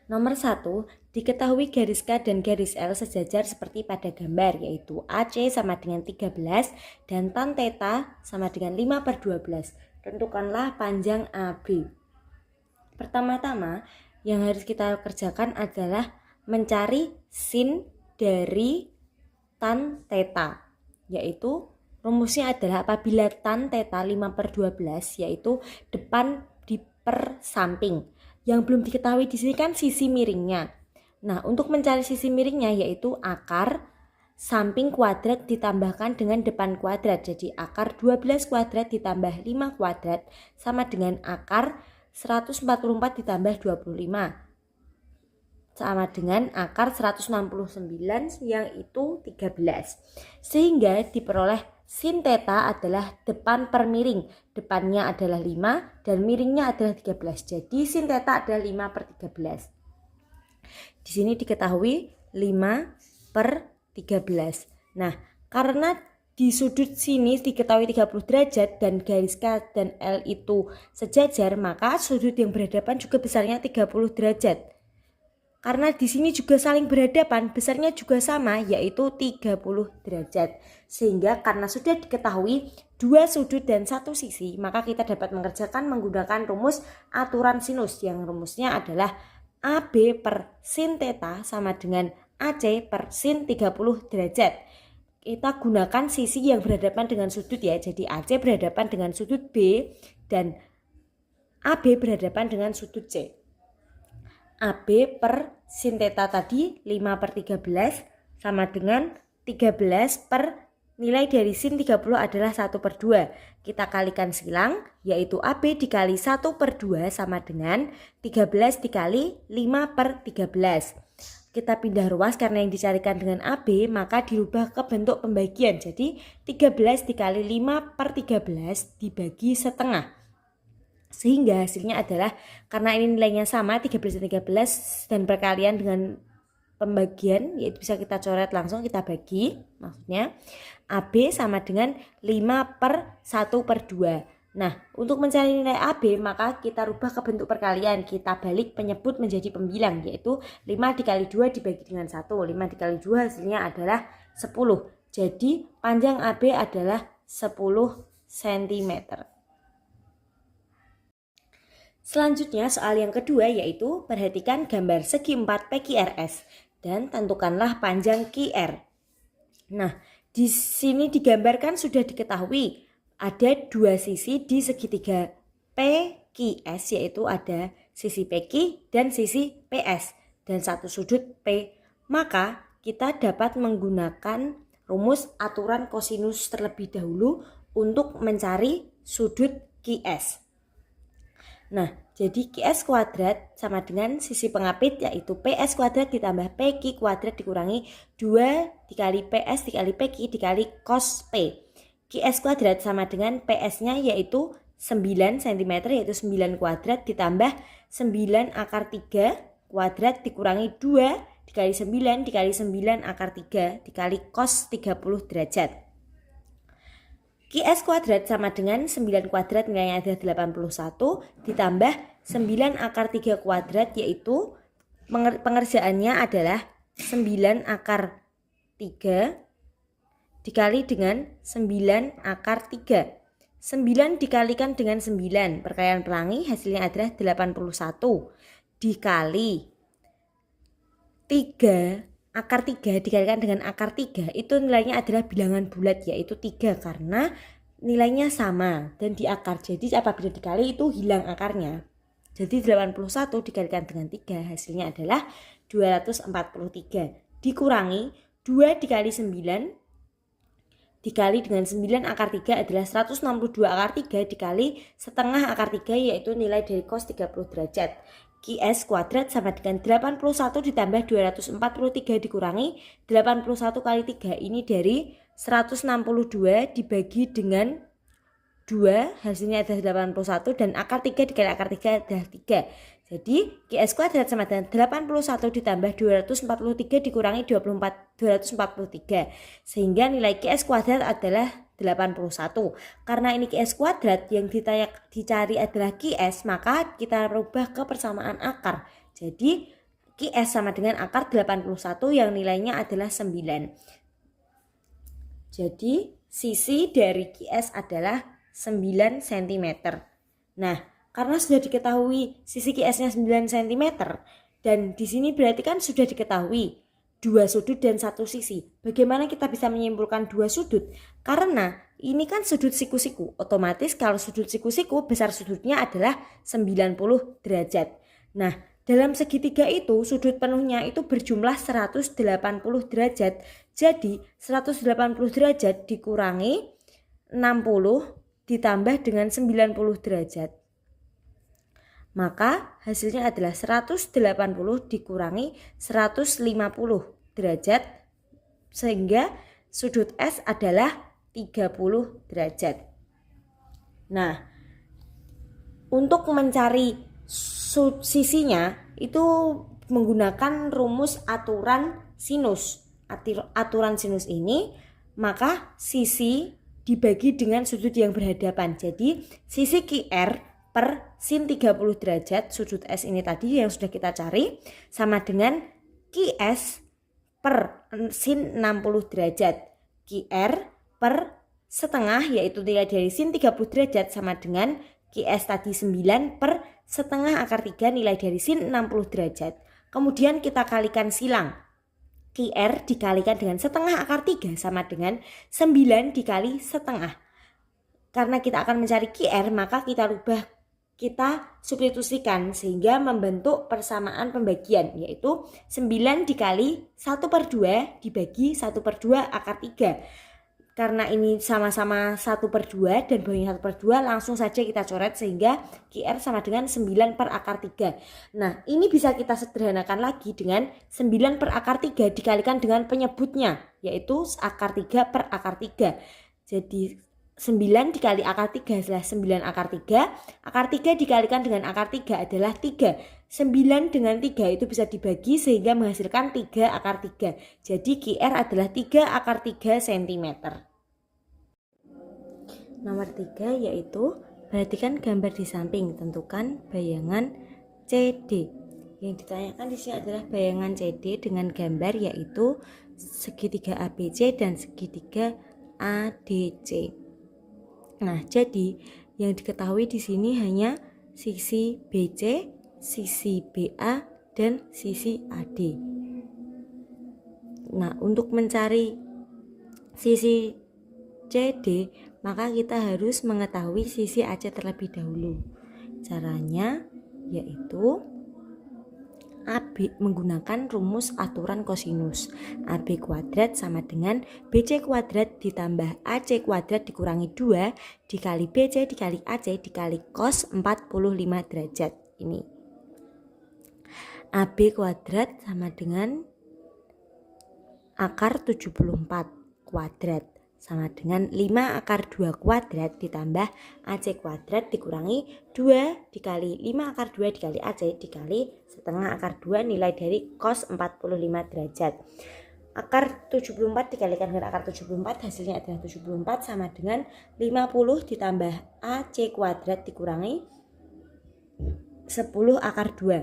Nomor 1, diketahui garis K dan garis L sejajar seperti pada gambar, yaitu AC sama dengan 13 dan tan theta sama dengan 5/12. Tentukanlah panjang AB. Pertama-tama yang harus kita kerjakan adalah mencari sin dari tan theta, yaitu rumusnya adalah apabila tan theta 5/12, yaitu depan diper samping. Yang belum diketahui di sini kan sisi miringnya. Nah, untuk mencari sisi miringnya yaitu akar samping kuadrat ditambahkan dengan depan kuadrat. Jadi akar 12 kuadrat ditambah 5 kuadrat sama dengan akar 144 ditambah 25. Sama dengan akar 169 yang itu 13. Sehingga diperoleh sin theta adalah depan per miring. Depannya adalah 5 dan miringnya adalah 13. Jadi sin theta adalah 5/13. Di sini diketahui 5/13. Nah, karena di sudut sini diketahui 30 derajat dan garis K dan L itu sejajar, maka sudut yang berhadapan juga besarnya 30 derajat. Karena di sini juga saling berhadapan, besarnya juga sama, yaitu 30 derajat. Sehingga karena sudah diketahui dua sudut dan satu sisi, maka kita dapat mengerjakan menggunakan rumus aturan sinus, yang rumusnya adalah AB per sin theta sama dengan AC per sin 30 derajat. Kita gunakan sisi yang berhadapan dengan sudut ya, jadi AC berhadapan dengan sudut B dan AB berhadapan dengan sudut C. AB per sin theta tadi 5/13 sama dengan 13 per nilai dari sin 30 adalah 1/2. Kita kalikan silang, yaitu AB dikali 1/2 sama dengan 13 dikali 5/13. Kita pindah ruas karena yang dicarikan dengan AB, maka dirubah ke bentuk pembagian. Jadi 13 dikali 5/13 dibagi setengah. Sehingga hasilnya adalah, karena ini nilainya sama 13 dan 13 dan perkalian dengan pembagian, yaitu bisa kita coret langsung, kita bagi, maksudnya AB sama dengan 5/1/2. Nah, untuk mencari nilai AB maka kita rubah ke bentuk perkalian, kita balik penyebut menjadi pembilang, yaitu 5 dikali 2 dibagi dengan 1, 5 dikali 2 hasilnya adalah 10. Jadi panjang AB adalah 10 cm. Selanjutnya soal yang kedua, yaitu perhatikan gambar segi 4 PQRS dan tentukanlah panjang QR. Nah, di sini digambarkan sudah diketahui ada dua sisi di segitiga PQS, yaitu ada sisi PQ dan sisi PS dan satu sudut P. Maka kita dapat menggunakan rumus aturan kosinus terlebih dahulu untuk mencari sudut QS. Nah, jadi QS kuadrat sama dengan sisi pengapit, yaitu PS kuadrat ditambah PQ kuadrat dikurangi 2 dikali PS dikali PQ dikali cos P. QS kuadrat sama dengan PS-nya yaitu 9 cm, yaitu 9 kuadrat ditambah 9 akar 3 kuadrat dikurangi 2 dikali 9 dikali 9 akar 3 dikali cos 30 derajat. QS kuadrat sama dengan 9 kuadrat nilainya adalah 81 ditambah 9 akar 3 kuadrat, yaitu pengerjaannya adalah 9 akar 3 dikali dengan 9 akar 3. 9 dikalikan dengan 9, perkalian pelangi hasilnya adalah 81 dikali 3 akar 3 dikalikan dengan akar 3, itu nilainya adalah bilangan bulat, yaitu 3 karena nilainya sama dan di akar. Jadi apabila dikali itu hilang akarnya. Jadi 81 dikalikan dengan 3 hasilnya adalah 243 dikurangi 2 dikali 9 dikali dengan 9 akar 3 adalah 162 akar 3 dikali setengah akar 3, yaitu nilai dari cos 30 derajat. QS kuadrat sama dengan 81 ditambah 243 dikurangi 81 kali 3, ini dari 162 dibagi dengan 2 hasilnya adalah 81 dan akar 3 dikali akar 3 adalah 3. Jadi QS kuadrat sama dengan 81 ditambah 243 dikurangi 243 sehingga nilai QS kuadrat adalah 81. Karena ini QS kuadrat yang dicari adalah QS, maka kita rubah ke persamaan akar. Jadi QS sama dengan akar 81 yang nilainya adalah 9. Jadi sisi dari QS adalah 9 cm. Nah, karena sudah diketahui sisi QS-nya 9 cm dan di sini berarti kan sudah diketahui 2 sudut dan 1 sisi. Bagaimana kita bisa menyimpulkan 2 sudut? Karena ini kan sudut siku-siku. Otomatis kalau sudut siku-siku besar sudutnya adalah 90 derajat. Nah, dalam segitiga itu sudut penuhnya itu berjumlah 180 derajat. Jadi 180 derajat dikurangi 60 ditambah dengan 90 derajat. Maka hasilnya adalah 180 dikurangi 150 derajat sehingga sudut S adalah 30 derajat. Nah, untuk mencari sisinya itu menggunakan rumus aturan sinus. Aturan sinus ini maka sisi dibagi dengan sudut yang berhadapan. Jadi sisi QR per sin 30 derajat sudut S ini tadi yang sudah kita cari sama dengan QS per sin 60 derajat. QR per setengah yaitu nilai dari sin 30 derajat sama dengan QS tadi 9 per setengah akar 3 nilai dari sin 60 derajat. Kemudian kita kalikan silang. QR dikalikan dengan setengah akar 3 sama dengan 9 dikali setengah. Karena kita akan mencari QR maka kita substitusikan sehingga membentuk persamaan pembagian yaitu 9 dikali 1/2 dibagi 1/2 akar 3. Karena ini sama-sama 1/2 dan bawahnya 1/2 langsung saja kita coret sehingga QR sama dengan 9 per akar 3. Nah ini bisa kita sederhanakan lagi dengan 9 per akar 3 dikalikan dengan penyebutnya yaitu akar 3 per akar 3. Jadi 9 dikali akar 3 adalah 9 akar 3. Akar 3 dikalikan dengan akar 3 adalah 3. 9 dengan 3 itu bisa dibagi sehingga menghasilkan 3 akar 3. Jadi QR adalah 3 akar 3 cm. Nomor 3 yaitu perhatikan gambar di samping, tentukan bayangan CD. Yang ditanyakan di sini adalah bayangan CD dengan gambar yaitu segitiga ABC dan segitiga ADC. Nah, jadi yang diketahui di sini hanya sisi BC, sisi BA, dan sisi AD. Nah, untuk mencari sisi CD, maka kita harus mengetahui sisi AC terlebih dahulu. Caranya yaitu AB menggunakan rumus aturan kosinus. AB kuadrat sama dengan BC kuadrat ditambah AC kuadrat dikurangi 2 dikali BC dikali AC dikali cos 45 derajat. Ini AB kuadrat sama dengan akar 74 kuadrat sama dengan 5 akar 2 kuadrat ditambah AC kuadrat dikurangi 2 dikali 5 akar 2 dikali AC dikali setengah akar 2 nilai dari cos 45 derajat. Akar 74 dikalikan dengan akar 74 hasilnya adalah 74 sama dengan 50 ditambah AC kuadrat dikurangi 10 akar 2.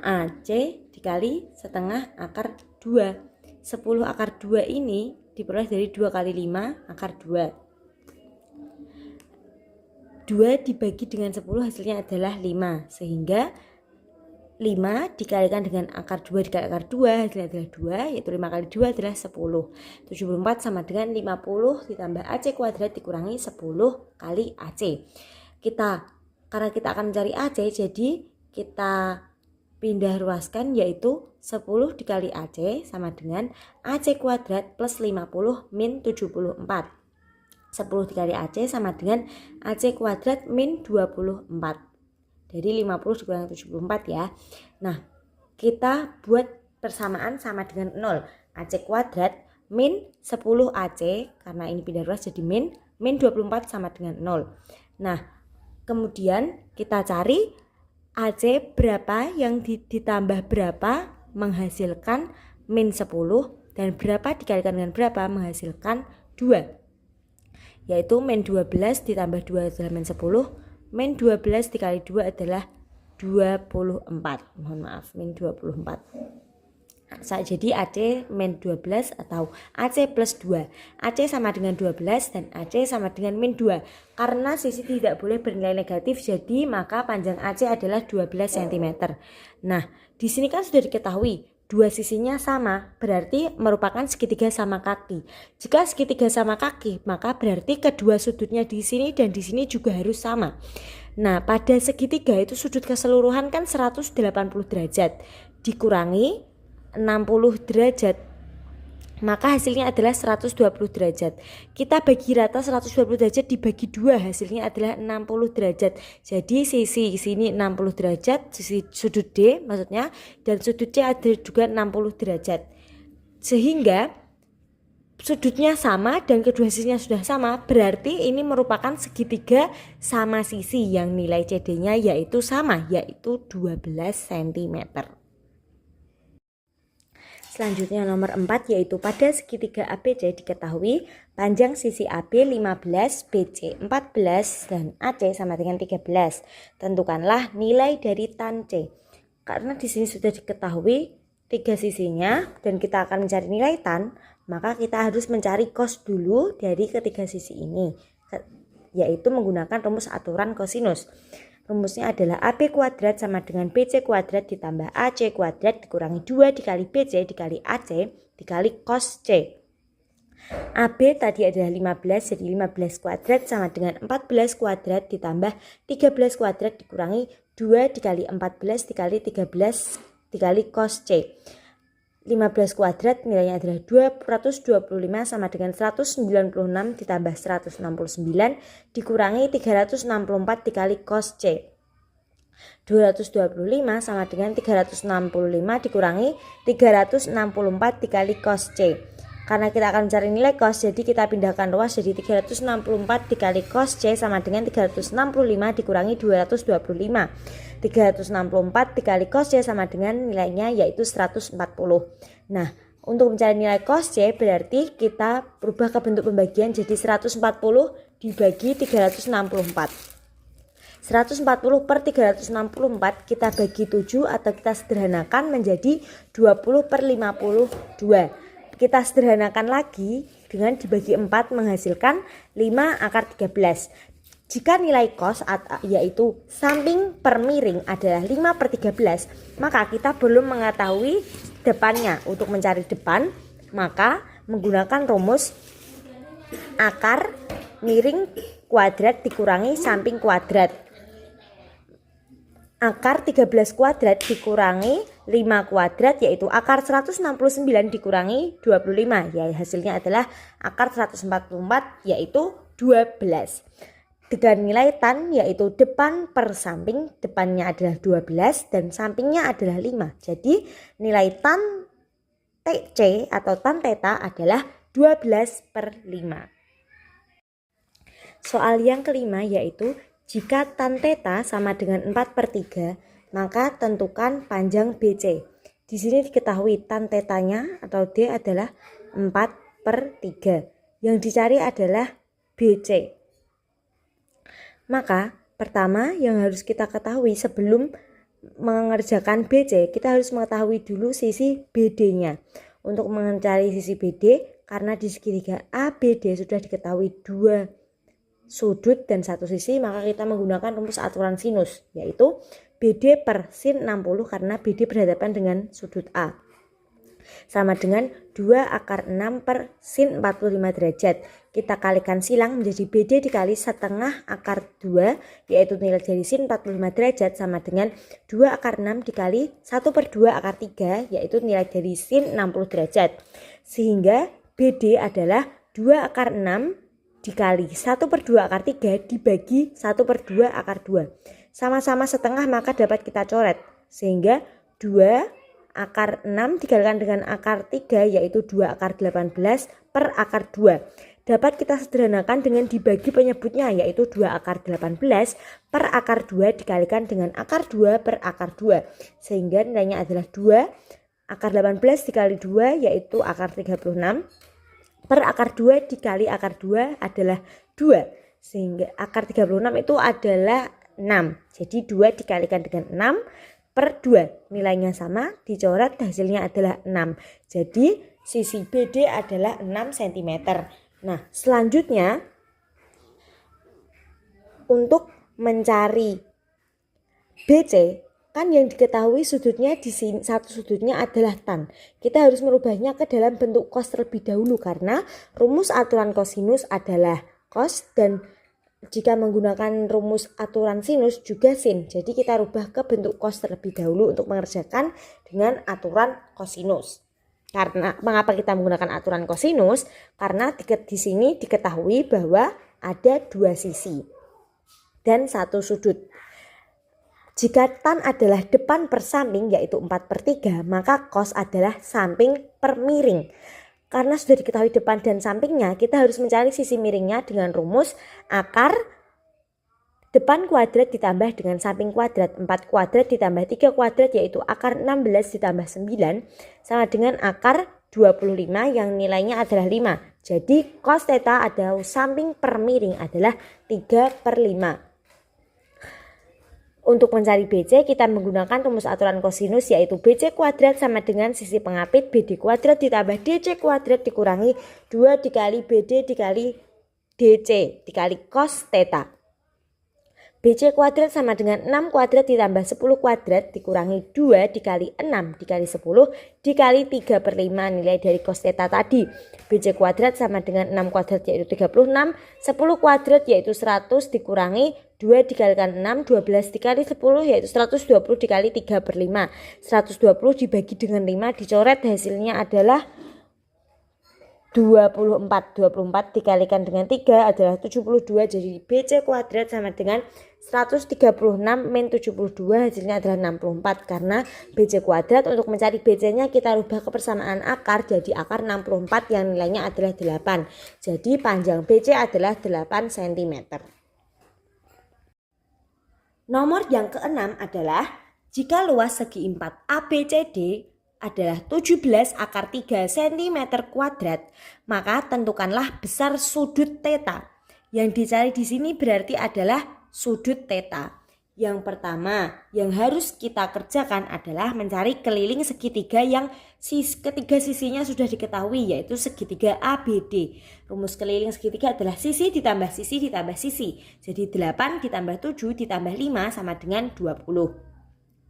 AC dikali setengah akar 2. 10 akar 2 ini diperoleh dari 2 kali 5 akar 2. 2 dibagi dengan 10 hasilnya adalah 5. Sehingga 5 dikalikan dengan akar 2 dikali akar 2 hasilnya adalah 2. Yaitu 5 kali 2 adalah 10. 74 sama dengan 50 ditambah AC kuadrat dikurangi 10 kali AC. Karena kita akan mencari AC jadi kita pindah ruaskan yaitu 10 dikali AC sama dengan AC kuadrat plus 50 min 74. 10 dikali AC sama dengan AC kuadrat min 24. Dari 50 dikurangi 74 ya. Nah, kita buat persamaan sama dengan 0. AC kuadrat min 10 AC karena ini pindah ruas jadi min 24 sama dengan 0. Nah, kemudian kita cari AC berapa yang ditambah berapa menghasilkan min 10 dan berapa dikalikan dengan berapa menghasilkan 2. Yaitu min 12 ditambah 2 adalah min 10, min 12 dikali 2 adalah 24. Mohon maaf, min 24. Jadi AC min 12 atau AC plus 2. AC sama dengan 12 dan AC sama dengan min 2. Karena sisi tidak boleh bernilai negatif, jadi maka panjang AC adalah 12 cm. Nah, di sini kan sudah diketahui dua sisinya sama, berarti merupakan segitiga sama kaki. Jika segitiga sama kaki, maka berarti kedua sudutnya di sini dan di sini juga harus sama. Nah, pada segitiga itu sudut keseluruhan kan 180 derajat dikurangi 60 derajat, maka hasilnya adalah 120 derajat. Kita bagi rata 120 derajat dibagi 2, hasilnya adalah 60 derajat. Jadi sisi sini 60 derajat, sisi sudut D maksudnya, dan sudut C ada juga 60 derajat. Sehingga sudutnya sama dan kedua sisinya sudah sama, berarti ini merupakan segitiga sama sisi yang nilai CD-nya yaitu sama, yaitu 12 cm. Selanjutnya nomor 4 yaitu pada segitiga ABC diketahui panjang sisi AB 15, BC 14 dan AC sama dengan 13. Tentukanlah nilai dari tan C. Karena di sini sudah diketahui tiga sisinya dan kita akan mencari nilai tan, maka kita harus mencari cos dulu dari ketiga sisi ini, yaitu menggunakan rumus aturan kosinus. Rumusnya adalah AB kuadrat sama dengan BC kuadrat ditambah AC kuadrat dikurangi 2 dikali BC dikali AC dikali cos C. AB tadi adalah 15, jadi 15 kuadrat sama dengan 14 kuadrat ditambah 13 kuadrat dikurangi 2 dikali 14 dikali 13 dikali cos C. 15 kuadrat nilainya adalah 225 sama dengan 196 ditambah 169 dikurangi 364 dikali cos C. 225 sama dengan 365 dikurangi 364 dikali cos C. Karena kita akan mencari nilai cos, jadi kita pindahkan ruas, jadi 364 dikali cos C sama dengan 365 dikurangi 225. 364 dikali cos C sama dengan nilainya yaitu 140. Nah, untuk mencari nilai cos C berarti kita berubah ke bentuk pembagian jadi 140 dibagi 364. 140 per 364 kita bagi 7 atau kita sederhanakan menjadi 20 per 52. Kita sederhanakan lagi dengan dibagi 4 menghasilkan 5 akar 13. Jika nilai cos yaitu samping per miring adalah 5 per 13, maka kita belum mengetahui depannya. Untuk mencari depan, maka menggunakan rumus akar miring kuadrat dikurangi samping kuadrat. Akar 13 kuadrat dikurangi 5 kuadrat yaitu akar 169 dikurangi 25. Ya, hasilnya adalah akar 144 yaitu 12. Dengan nilai tan yaitu depan per samping, depannya adalah 12 dan sampingnya adalah 5. Jadi nilai tan TC atau tan theta adalah 12 per 5. Soal yang kelima yaitu jika tan theta sama dengan 4 per 3, maka tentukan panjang BC. Di sini diketahui tan tetanya atau D adalah 4 per 3. Yang dicari adalah BC. Maka pertama yang harus kita ketahui sebelum mengerjakan BC, kita harus mengetahui dulu sisi BD-nya. Untuk mencari sisi BD, karena di segitiga ABD sudah diketahui 2 sudut dan 1 sisi, maka kita menggunakan rumus aturan sinus, yaitu BD per sin 60 karena BD berhadapan dengan sudut A. Sama dengan 2 akar 6 per sin 45 derajat. Kita kalikan silang menjadi BD dikali setengah akar 2, yaitu nilai dari sin 45 derajat sama dengan 2 akar 6 dikali 1 per 2 akar 3, yaitu nilai dari sin 60 derajat. Sehingga BD adalah 2 akar 6 dikali 1 per 2 akar 3 dibagi 1 per 2 akar 2. Sama-sama setengah maka dapat kita coret. Sehingga 2 akar 6 dikalikan dengan akar 3 yaitu 2 akar 18 per akar 2. Dapat kita sederhanakan dengan dibagi penyebutnya yaitu 2 akar 18 per akar 2 dikalikan dengan akar 2 per akar 2. Sehingga nilainya adalah 2 akar 18 dikali 2 yaitu akar 36 per akar 2 dikali akar 2 adalah 2. Sehingga akar 36 itu adalah 6. Jadi 2 dikalikan dengan 6 per 2. Nilainya sama, dicoret, hasilnya adalah 6. Jadi sisi BD adalah 6 cm. Nah, selanjutnya untuk mencari BC, kan yang diketahui sudutnya di sini, satu sudutnya adalah tan. Kita harus merubahnya ke dalam bentuk cos terlebih dahulu karena rumus aturan kosinus adalah cos dan jika menggunakan rumus aturan sinus juga sin. Jadi kita rubah ke bentuk cos terlebih dahulu untuk mengerjakan dengan aturan kosinus. Karena mengapa kita menggunakan aturan kosinus? Karena di sini diketahui bahwa ada dua sisi dan satu sudut. Jika tan adalah depan per samping yaitu 4/3, maka cos adalah samping per miring. Karena sudah diketahui depan dan sampingnya, kita harus mencari sisi miringnya dengan rumus akar depan kuadrat ditambah dengan samping kuadrat. 4 kuadrat ditambah 3 kuadrat yaitu akar 16 ditambah 9 sama dengan akar 25 yang nilainya adalah 5. Jadi cos theta atau samping per miring adalah 3/5. Untuk mencari BC kita menggunakan rumus aturan kosinus yaitu BC kuadrat sama dengan sisi pengapit BD kuadrat ditambah DC kuadrat dikurangi 2 dikali BD dikali DC dikali cos theta. BC kuadrat sama dengan 6 kuadrat ditambah 10 kuadrat dikurangi 2 dikali 6 dikali 10 dikali 3/5 nilai dari cos theta tadi. BC kuadrat sama dengan 6 kuadrat yaitu 36, 10 kuadrat yaitu 100 dikurangi 2 dikalikan 6, 12 dikali 10 yaitu 120 dikali 3/5. 120 dibagi dengan 5 dicoret hasilnya adalah 24. 24 dikalikan dengan 3 adalah 72. Jadi BC kuadrat sama dengan 136 min 72 hasilnya adalah 64. Karena BC kuadrat untuk mencari BC nya kita rubah ke persamaan akar jadi akar 64 yang nilainya adalah 8. Jadi panjang BC adalah 8 cm. Nomor yang keenam adalah jika luas segi 4 ABCD adalah 17 akar 3 cm kuadrat, maka tentukanlah besar sudut theta. Yang dicari di sini berarti adalah sudut theta. Yang pertama yang harus kita kerjakan adalah mencari keliling segitiga yang ketiga sisinya sudah diketahui yaitu segitiga ABD. Rumus keliling segitiga adalah sisi ditambah sisi ditambah sisi. Jadi 8 ditambah 7 ditambah 5 sama dengan 20.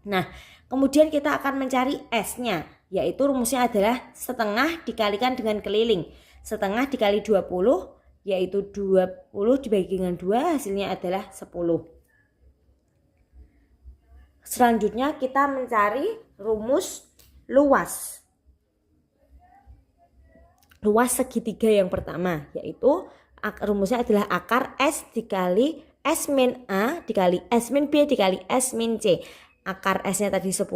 Nah, kemudian kita akan mencari S-nya, yaitu rumusnya adalah setengah dikalikan dengan keliling. Setengah dikali 20, yaitu 20 dibagi dengan 2, hasilnya adalah 10. Selanjutnya kita mencari rumus luas. Luas segitiga yang pertama, yaitu rumusnya adalah akar S dikali S min A dikali S min B dikali S min C. Akar S-nya tadi 10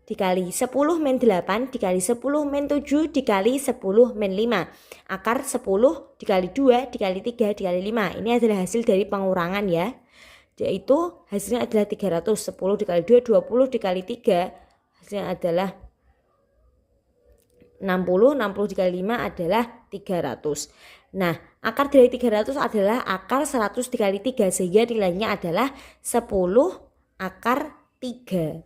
dikali 10 min 8 dikali 10 min 7 dikali 10 min 5. Akar 10 dikali 2 dikali 3 dikali 5. Ini adalah hasil dari pengurangan ya. Yaitu hasilnya adalah 300. 10 dikali 2 20 dikali 3 hasilnya adalah 60. 60 dikali 5 adalah 300. Nah, akar dari 300 adalah akar 100 dikali 3 sehingga nilainya adalah 10 akar 3.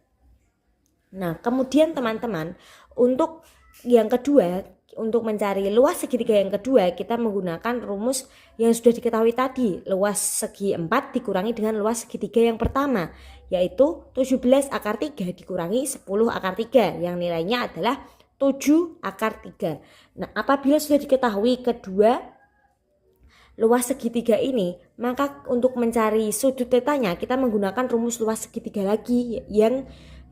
Nah, kemudian teman-teman, untuk yang kedua, untuk mencari luas segitiga yang kedua, kita menggunakan rumus yang sudah diketahui tadi. Luas segi 4 dikurangi dengan luas segitiga yang pertama, yaitu 17 akar 3 dikurangi 10 akar 3, yang nilainya adalah 7 akar 3. Nah, apabila sudah diketahui kedua luas segitiga ini, maka untuk mencari sudut tetanya kita menggunakan rumus luas segitiga lagi yang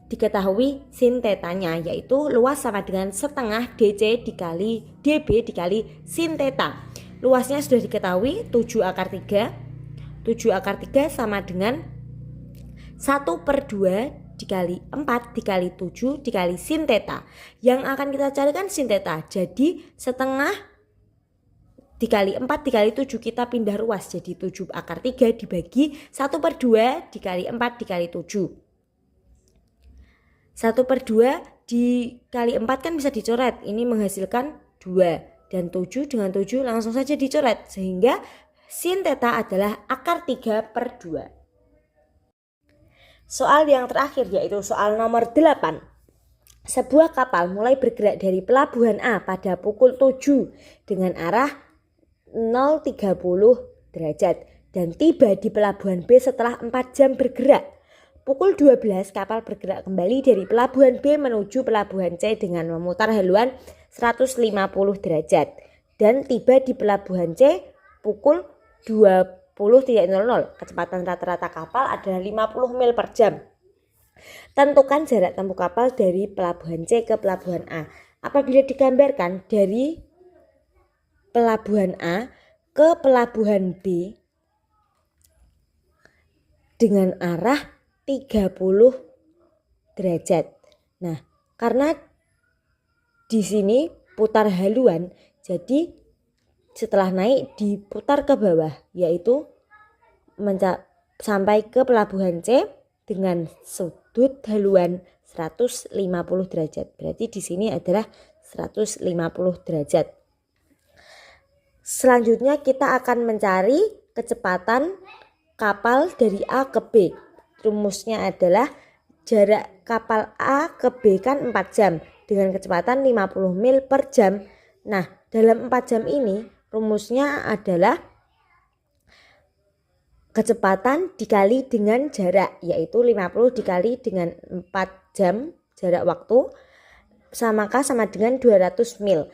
diketahui sin tetanya, yaitu luas sama dengan setengah DC dikali DB dikali sin teta. Luasnya sudah diketahui 7 akar 3. 7 akar 3 sama dengan 1/2 dikali 4 dikali 7 dikali sin teta. Yang akan kita carikan sin teta. Jadi setengah dikali 4 dikali 7 kita pindah ruas jadi 7 akar 3 dibagi 1/2 dikali 4 dikali 7. 1/2 dikali 4 kan bisa dicoret, ini menghasilkan 2 dan 7 dengan 7 langsung saja dicoret sehingga sin teta adalah akar 3/2. Soal yang terakhir yaitu soal nomor 8. Sebuah kapal mulai bergerak dari pelabuhan A pada pukul 7 dengan arah 0.30 derajat dan tiba di pelabuhan B setelah 4 jam bergerak. Pukul 12 kapal bergerak kembali dari pelabuhan B menuju pelabuhan C dengan memutar haluan 150 derajat dan tiba di pelabuhan C pukul 20.00. Kecepatan rata-rata kapal adalah 50 mil per jam. Tentukan jarak tempuh kapal dari pelabuhan C ke pelabuhan A. Apabila digambarkan dari pelabuhan A ke pelabuhan B dengan arah 30 derajat. Nah, karena di sini putar haluan, jadi setelah naik diputar ke bawah, yaitu sampai ke pelabuhan C dengan sudut haluan 150 derajat. Berarti di sini adalah 150 derajat. Selanjutnya kita akan mencari kecepatan kapal dari A ke B. Rumusnya adalah jarak kapal A ke B kan 4 jam dengan kecepatan 50 mil per jam. Nah, dalam 4 jam ini rumusnya adalah kecepatan dikali dengan jarak, yaitu 50 dikali dengan 4 jam jarak waktu sama dengan 200 mil.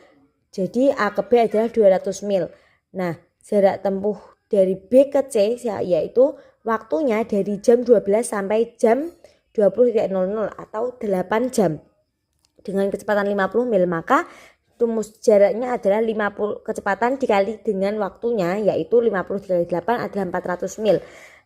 Jadi A ke B adalah 200 mil. Nah, jarak tempuh dari B ke C yaitu waktunya dari jam 12 sampai jam 20.00 atau 8 jam. Dengan kecepatan 50 mil, maka rumus jaraknya adalah 50 kecepatan dikali dengan waktunya, yaitu 50 dikali 8 adalah 400 mil.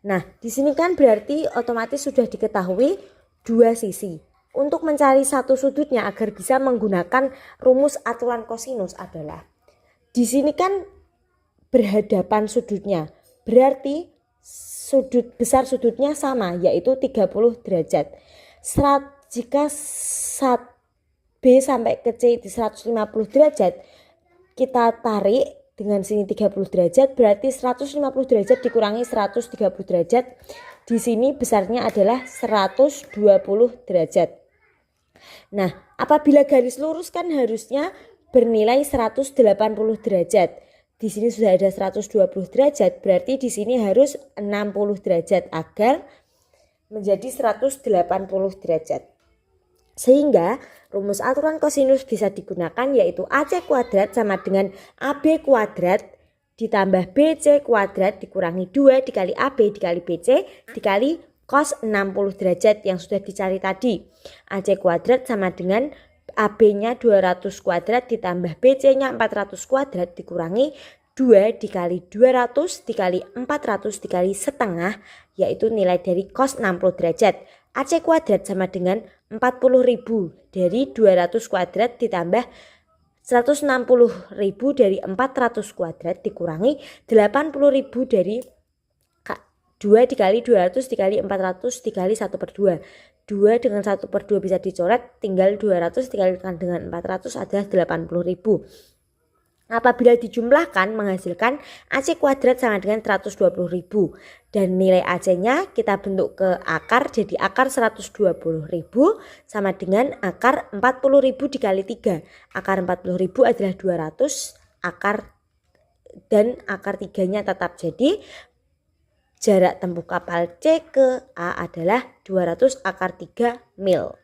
Nah, di sini kan berarti otomatis sudah diketahui dua sisi. Untuk mencari satu sudutnya agar bisa menggunakan rumus aturan kosinus adalah di sini kan berhadapan sudutnya. Berarti besar sudutnya sama, yaitu 30 derajat. Jika B sampai ke C di 150 derajat, kita tarik dengan sini 30 derajat, berarti 150 derajat dikurangi 130 derajat. Di sini besarnya adalah 120 derajat. Nah, apabila garis lurus kan harusnya bernilai 180 derajat. Di sini sudah ada 120 derajat, berarti di sini harus 60 derajat agar menjadi 180 derajat. Sehingga rumus aturan kosinus bisa digunakan, yaitu AC kuadrat sama dengan AB kuadrat ditambah BC kuadrat dikurangi 2 dikali AB dikali BC dikali cos 60 derajat yang sudah dicari tadi. AC kuadrat sama dengan AB-nya 200 kuadrat ditambah BC-nya 400 kuadrat dikurangi 2 dikali 200 dikali 400 dikali setengah, yaitu nilai dari cos 60 derajat. AC kuadrat sama dengan 40.000 dari 200 kuadrat ditambah 160.000 dari 400 kuadrat dikurangi 80.000 dari 2 dikali 200 dikali 400 dikali 1/2. 2 dengan 1/2 bisa dicoret, tinggal 200 dikalikan dengan 400 adalah 80.000. Apabila dijumlahkan menghasilkan AC kuadrat sama dengan 120.000 dan nilai AC-nya kita bentuk ke akar, jadi akar 120.000 sama dengan akar 40.000 dikali 3. Akar 40.000 adalah 200, akar dan akar 3-nya tetap, jadi jarak tempuh kapal C ke A adalah 200 akar 3 mil.